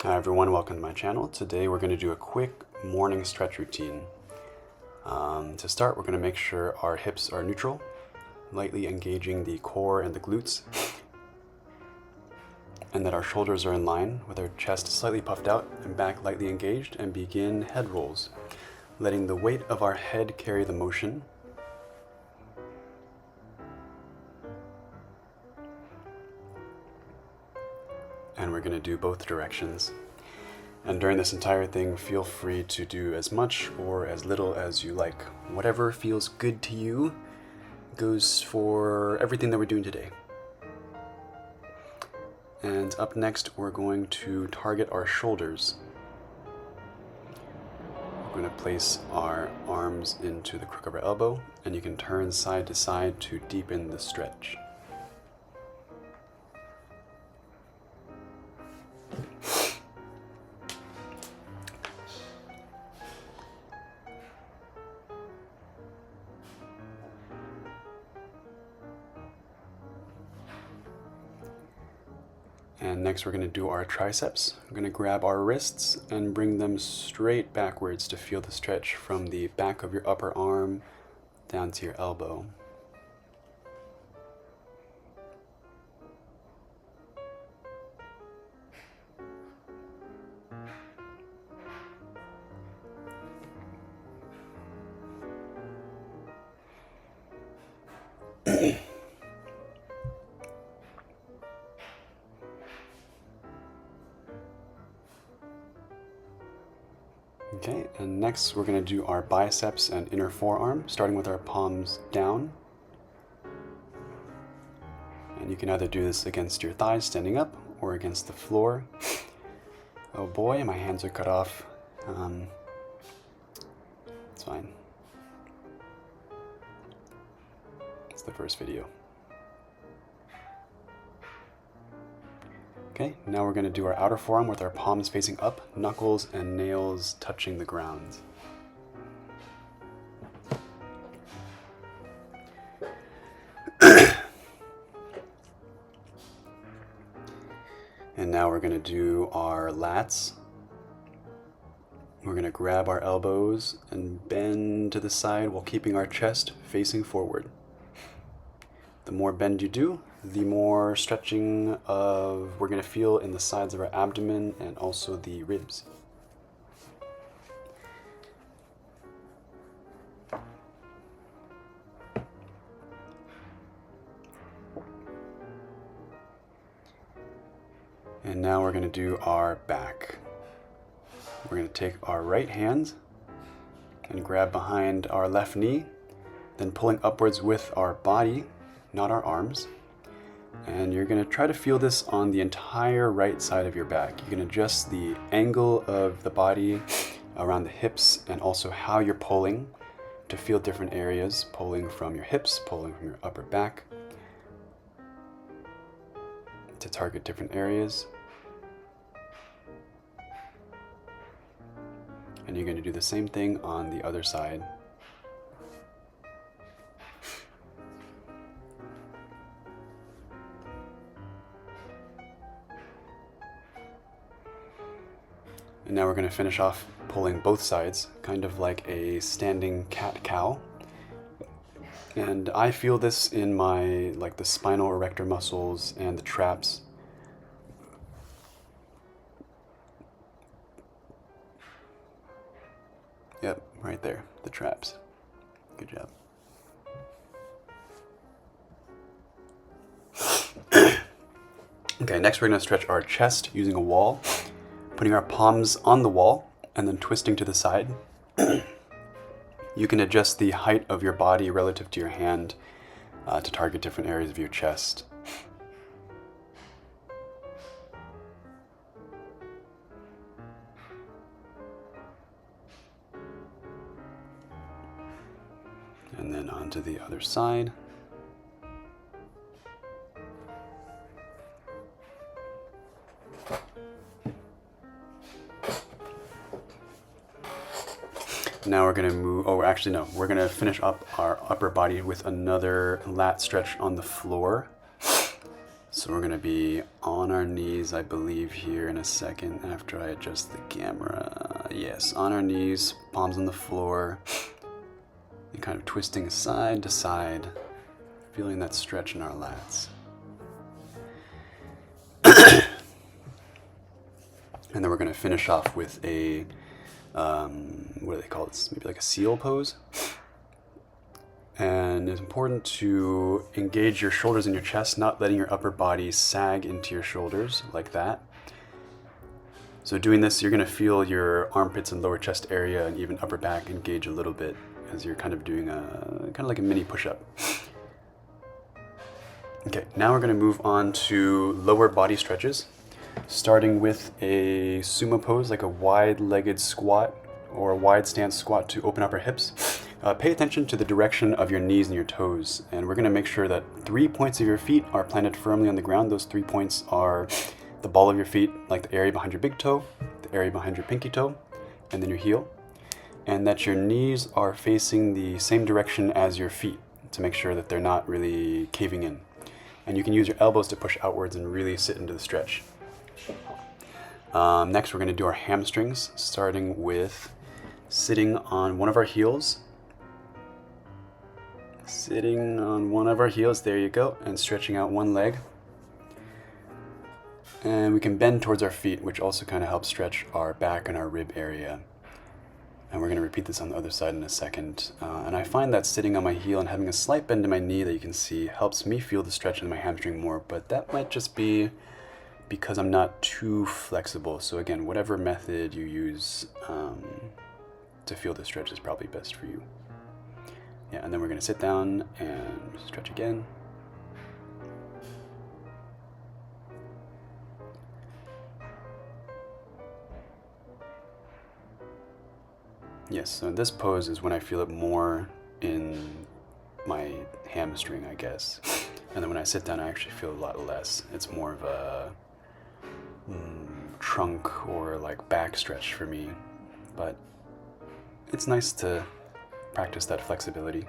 Hi everyone, welcome to my channel. Today we're going to do a quick morning stretch routine. To start, we're going to make sure our hips are neutral, lightly engaging the core and the glutes, and that our shoulders are in line with our chest slightly puffed out and back lightly engaged, and begin head rolls, letting the weight of our head carry the motion. And we're going to do both directions. And during this entire thing, feel free to do as much or as little as you like. Whatever feels good to you goes for everything that we're doing today. And up next, we're going to target our shoulders. We're going to place our arms into the crook of our elbow, and you can turn side to side to deepen the stretch. And next we're going to do our triceps. We're going to grab our wrists and bring them straight backwards to feel the stretch from the back of your upper arm down to your elbow. Okay, and next we're going to do our biceps and inner forearm, starting with our palms down. And you can either do this against your thighs standing up or against the floor. Oh boy, my hands are cut off. It's fine. It's the first video. Okay, now we're going to do our outer forearm with our palms facing up, knuckles and nails touching the ground. And now we're going to do our lats. We're going to grab our elbows and bend to the side while keeping our chest facing forward. The more bend you do, the more stretching we're going to feel in the sides of our abdomen and also the ribs. And now we're going to do our back. We're going to take our right hand and grab behind our left knee, then pulling upwards with our body, not our arms. And you're going to try to feel this on the entire right side of your back. You can adjust the angle of the body around the hips and also how you're pulling to feel different areas, pulling from your hips, pulling from your upper back to target different areas. And you're going to do the same thing on the other side. And now we're going to finish off pulling both sides, kind of like a standing cat-cow. And I feel this in my, the spinal erector muscles and the traps. Yep, right there, the traps. Good job. Okay, next we're going to stretch our chest using a wall, putting our palms on the wall and then twisting to the side. You can adjust the height of your body relative to your hand to target different areas of your chest. And then onto the other side. Now we're going to move, oh, actually no, we're going to finish up our upper body with another lat stretch on the floor. So we're gonna be on our knees, I believe, here in a second after I adjust the camera. Yes, on our knees, palms on the floor, and kind of twisting side to side, feeling that stretch in our lats. And then we're gonna finish off with a, what do they call this? Maybe like a seal pose. And it's important to engage your shoulders and your chest, not letting your upper body sag into your shoulders like that. So doing this, you're gonna feel your armpits and lower chest area and even upper back engage a little bit as you're kind of doing kind of like a mini push-up. Okay, now we're gonna move on to lower body stretches, starting with a sumo pose, like a wide-legged squat or a wide stance squat to open up our hips. Pay attention to the direction of your knees and your toes, and we're going to make sure that 3 points of your feet are planted firmly on the ground. Those 3 points are the ball of your feet, like the area behind your big toe, the area behind your pinky toe, and then your heel, and that your knees are facing the same direction as your feet to make sure that they're not really caving in. And you can use your elbows to push outwards and really sit into the stretch. Next, we're going to do our hamstrings, starting with sitting on one of our heels. Sitting on one of our heels, there you go, and stretching out one leg. And we can bend towards our feet, which also kind of helps stretch our back and our rib area. And we're going to repeat this on the other side in a second. And I find that sitting on my heel and having a slight bend in my knee that you can see helps me feel the stretch in my hamstring more, but that might just be because I'm not too flexible. So again, whatever method you use to feel the stretch is probably best for you. Yeah, and then we're going to sit down and stretch again. Yes, so this pose is when I feel it more in my hamstring, I guess. And then when I sit down, I actually feel a lot less. It's more of a trunk or like back stretch for me. But it's nice to practice that flexibility.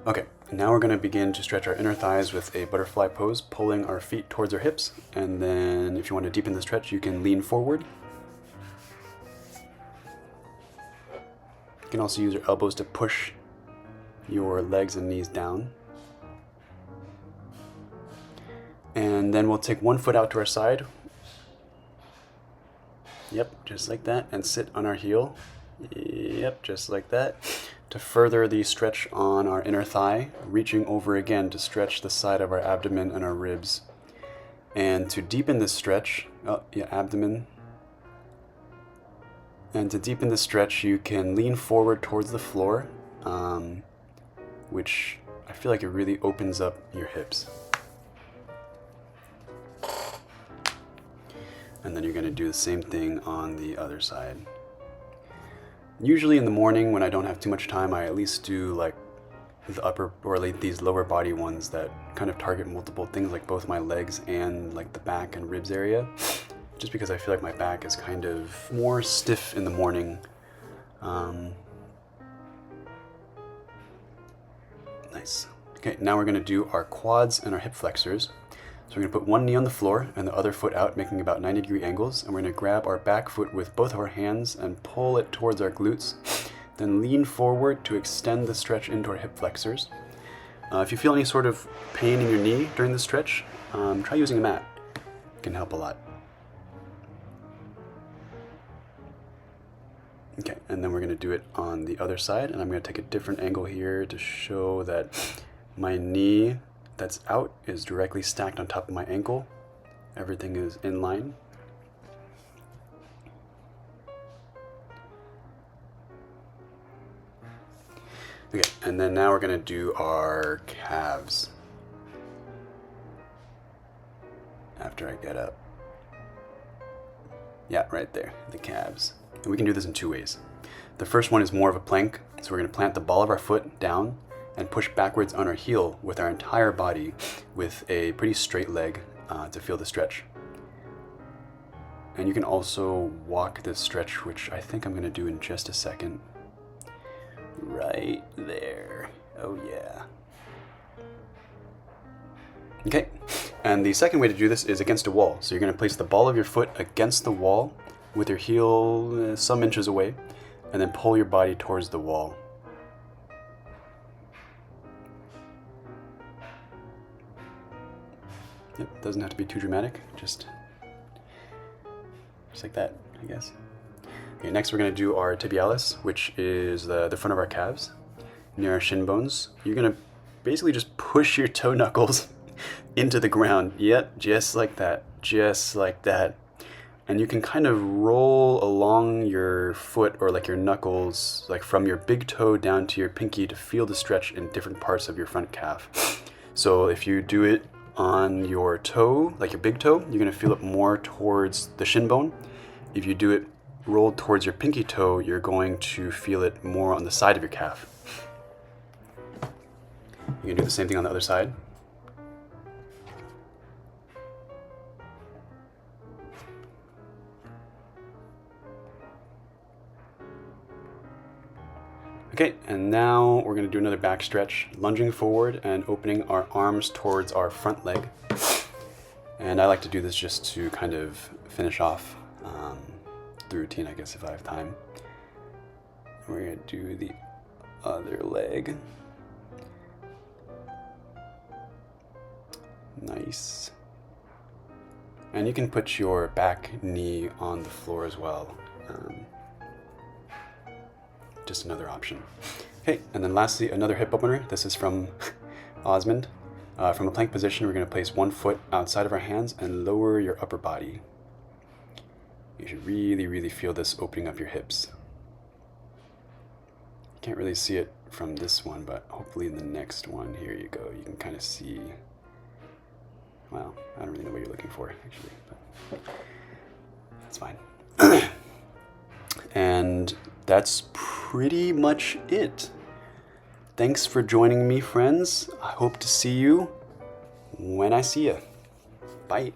Okay, now we're going to begin to stretch our inner thighs with a butterfly pose, pulling our feet towards our hips. And then if you want to deepen the stretch, you can lean forward. You can also use your elbows to push your legs and knees down. And then we'll take one foot out to our side. Yep, just like that. And sit on our heel. Yep, just like that. To further the stretch on our inner thigh, reaching over again to stretch the side of our abdomen and our ribs. And to deepen this stretch, abdomen. And to deepen the stretch, you can lean forward towards the floor, which I feel like it really opens up your hips. And then you're going to do the same thing on the other side. Usually in the morning when I don't have too much time, I at least do like the upper or like these lower body ones that kind of target multiple things, like both my legs and like the back and ribs area, just because I feel like my back is kind of more stiff in the morning. Nice. Okay, now we're going to do our quads and our hip flexors. So we're going to put one knee on the floor and the other foot out, making about 90-degree angles. And we're going to grab our back foot with both of our hands and pull it towards our glutes. Then lean forward to extend the stretch into our hip flexors. If you feel any sort of pain in your knee during the stretch, try using a mat. It can help a lot. Okay, and then we're going to do it on the other side. And I'm going to take a different angle here to show that my knee that's out is directly stacked on top of my ankle. Everything is in line. Okay, and then now we're going to do our calves after I get up. Yeah, right there, the calves. And we can do this in two ways. The first one is more of a plank, so we're going to plant the ball of our foot down and push backwards on our heel with our entire body with a pretty straight leg to feel the stretch. And you can also walk this stretch, which I think I'm gonna do in just a second. Right there. Oh yeah. Okay, and the second way to do this is against a wall. So you're gonna place the ball of your foot against the wall with your heel some inches away, and then pull your body towards the wall. Yep, doesn't have to be too dramatic, just like that, I guess. Okay, next we're gonna do our tibialis, which is the front of our calves, near our shin bones. You're gonna basically just push your toe knuckles into the ground. Yep, just like that, just like that. And you can kind of roll along your foot or like your knuckles, like from your big toe down to your pinky to feel the stretch in different parts of your front calf. So if you do it on your toe, like your big toe, you're gonna feel it more towards the shin bone. If you do it rolled towards your pinky toe, you're going to feel it more on the side of your calf. You can do the same thing on the other side. Okay, and now we're gonna do another back stretch, lunging forward and opening our arms towards our front leg. And I like to do this just to kind of finish off the routine, I guess, if I have time. We're gonna do the other leg. Nice. And you can put your back knee on the floor as well. Just another option. Okay, and then lastly, another hip opener. This is from Osmond. From a plank position, we're gonna place one foot outside of our hands and lower your upper body. You should really, really feel this opening up your hips. You can't really see it from this one, but hopefully in the next one, here you go, you can kind of see, well, I don't really know what you're looking for, actually, but that's fine. And that's pretty much it. Thanks for joining me, friends. I hope to see you when I see you. Bye.